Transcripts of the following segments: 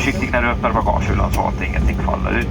försiktig när du öppnar bagagehyllan så att ingenting faller ut.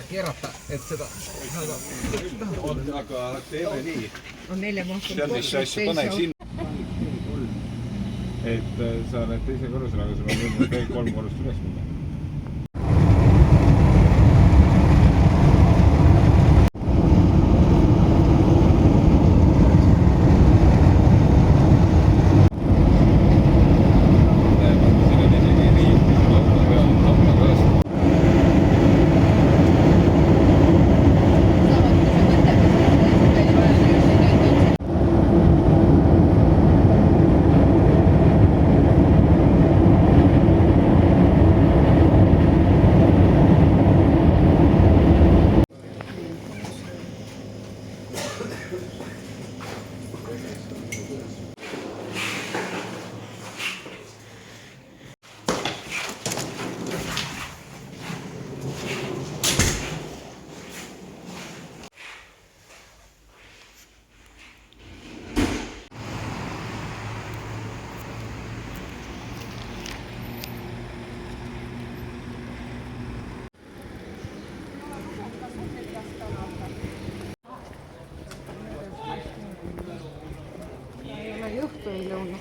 Kerätä, et seda on, aga teeme nii. On 4 mahtu. Tead, mis asja pane sinna. Et sa oled teise korrusel, aga sul on võimalik veel 3 korrust üles minna. Juhtu ei lõuna.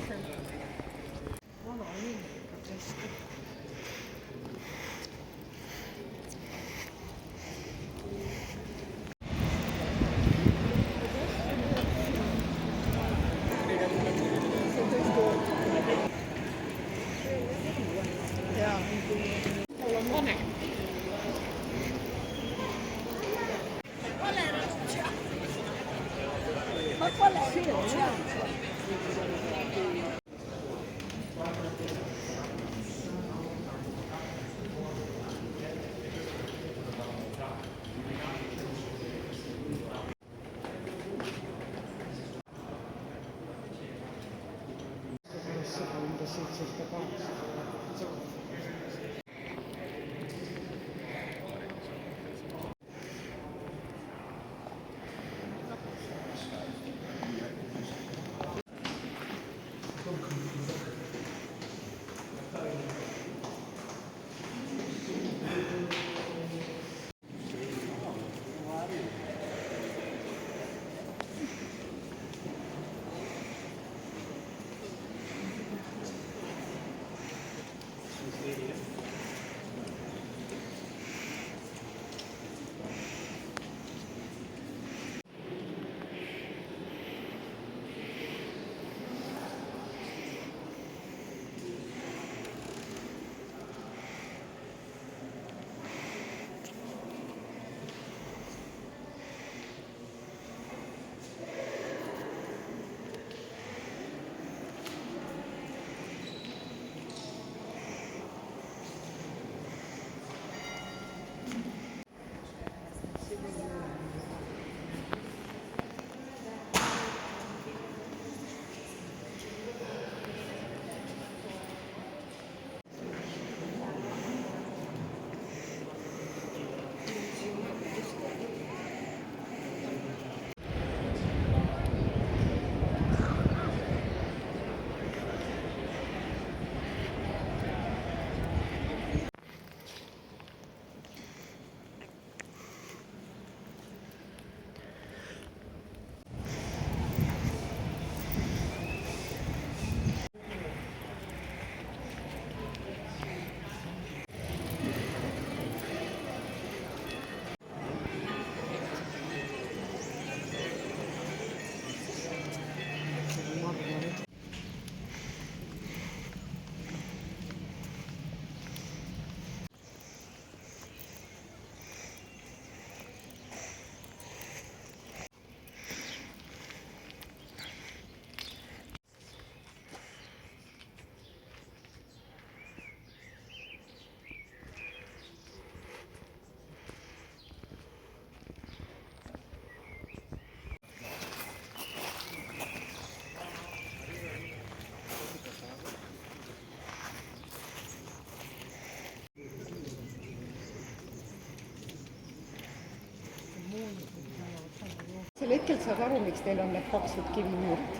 sel hetkel saad aru, miks teil on need paksud kivimuurid.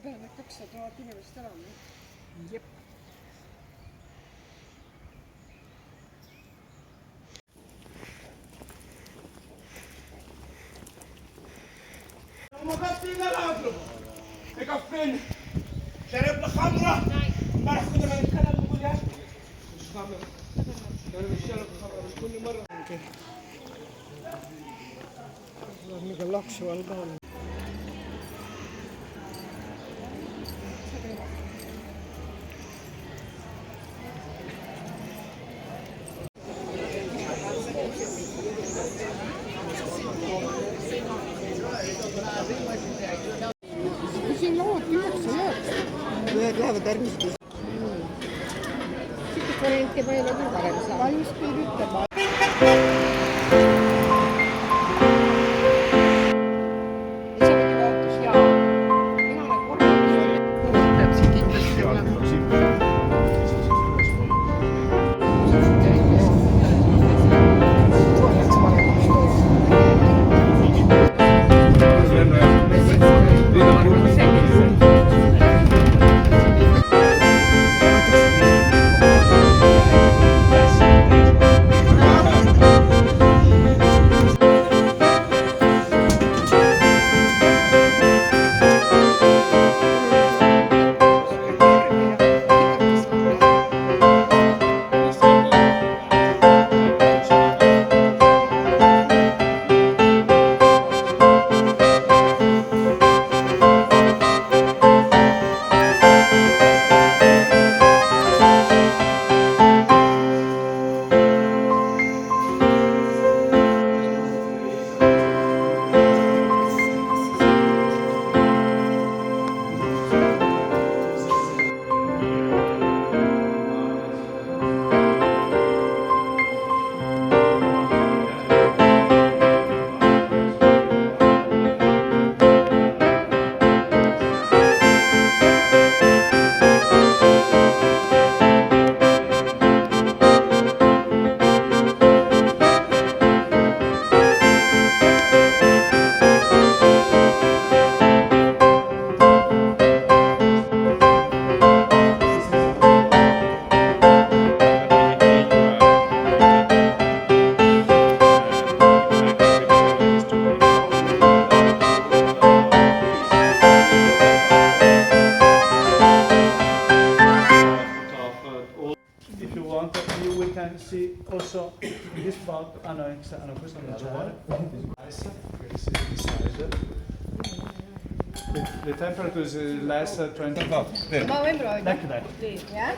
Peale 200 000 inimest elama. Jep. مغطينا الأطرب يكفينا شربنا خمرة امبارح كنا بنتكلم نقول يا مش خمرة أنا مش شارب خمرة كل مرة ما يقلقش والله. siin lood lüüakse ühed lähevad järgmised. Sikkest varianti ma ei ole küll varem saanud. Ma just ei ütle. Isegi vaotus ja mina olen korraldus. Peab siin kindlasti olema. We can see also this part. Ah no, questo non c'è. The temperature is less 20. Ma võin proovida. Like that. Jah?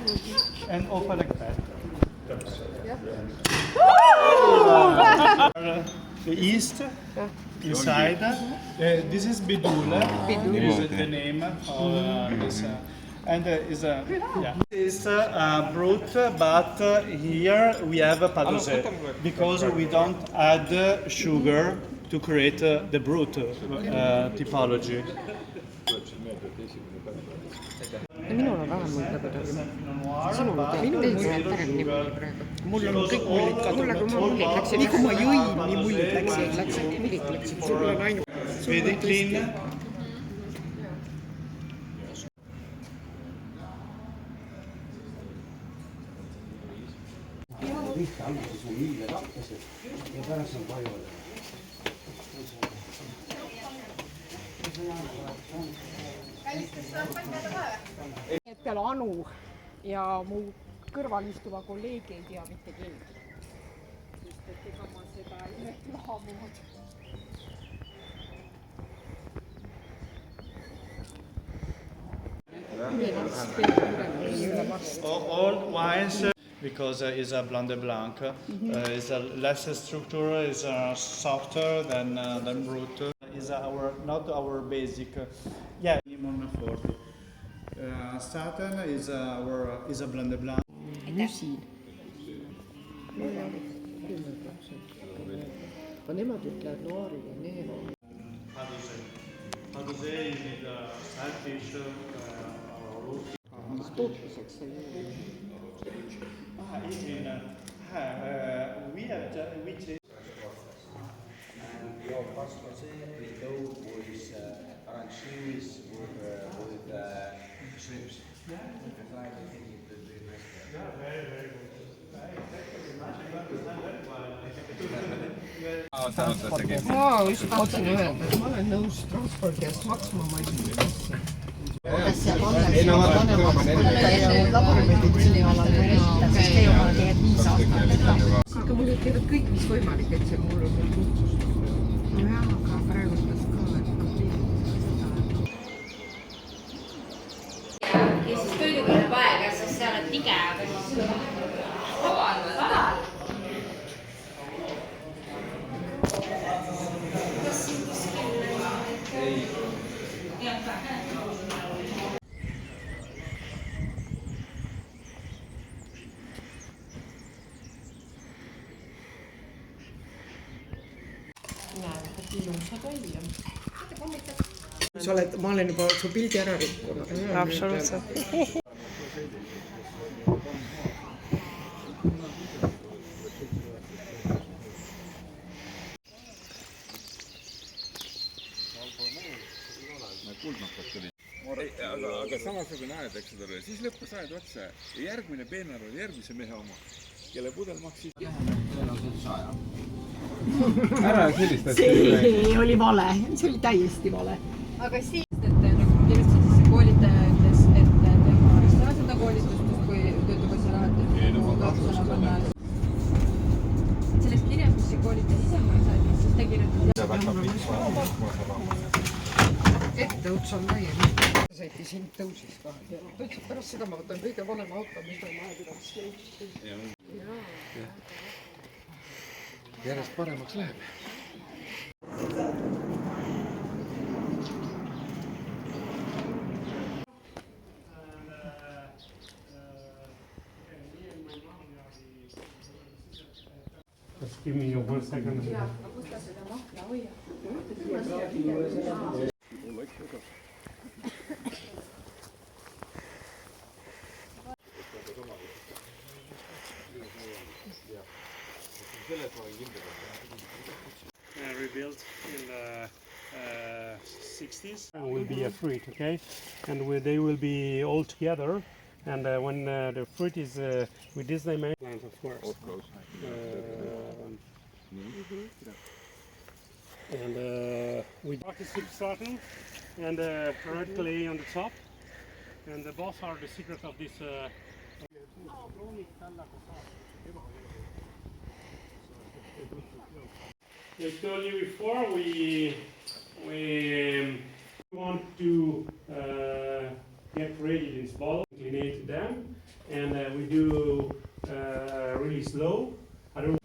And open like that. The east inside. This is Bidule. Bidule is the name of this. And is brut, but here we have a padose because we don't add sugar to create the brut typology. Minul on vähem mõelda kuidagi. Sinul teeb paremini praegu. Mul on kõik mullid kadunud. Mulle mullid läksid. Nii kui ma jõin, nii mullid läksid. Mullid läksid. Sul on ainult. Vedi clean. alguses on liiga rakkesed ja pärast on vajuvad. Peale Anu ja mu kõrval istuva kolleegi ei tea mitte keegi. Sest et ega ma seda ei maha muud. All wines, because it's a Blonde Blanc, is a less structure, is softer than Brut. Is not our basic. Yeah, minimum 40. Satin is a Blonde Blanc. Müsin. Aga nemad ütlevad noori ja neero. today you need saltfish, roti. Tootmiseks oli We have which is And your pasta with dough with arancines with shrimps. Yeah. I think it would be nice. very good. ma just tahtsin öelda, et ma olen nõus transpordi eest maksma, ma ei tea. Kas see aga mul ütlevad kõik, mis võimalik, et see mul on tutvust. Nojah, aga praegu tas ka, et ja siis toiduga läheb aega, sest seal on tige, aga siis sa oled, ma olen juba su pildi ära rikkunud. Absoluutselt. aga samasugune aed, eks ole, siis lõppes aed otsa ja järgmine peenar oli järgmise mehe oma, kelle pudel maksis. ära sellist asja üle. See oli vale, see oli täiesti vale. Aga siis, et nagu kindlasti siis see koolitaja ütles, et tema ei saa seda koolitust, kui töötab asja lahendada. Sellest kirjast, mis see koolitaja ise mulle saatis, siis ta kirjutab. Etteots on laiem. Saiti sind tõusis ka. Ta ütles, et pärast seda ma võtan kõige vanema auto, mis ma majapidamist leidsin. järjest paremaks läheb. Just give me your 1 second. Rebuilt in the 60s. Will be a fruit, okay, and they will be all together. And when the fruit is with this dimension, of course. And we artificial starting and red clay on the top, and both are the secret of this. I told you before we want to get ready this bottle, inclinate them, and we do really slow. I don't.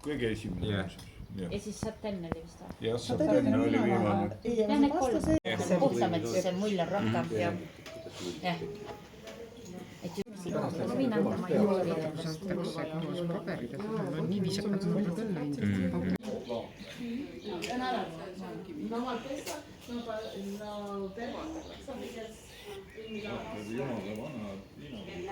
kõige esimene. ja siis Satenne oli vist või? jah, Satenne oli viimane. jah, need kolm. puhtamad, siis see mull on rohkem. jah. ma võin anda, ma ei jõua teile. paberid, et ma olen nii viisakalt mulle küll läinud. jumala vana.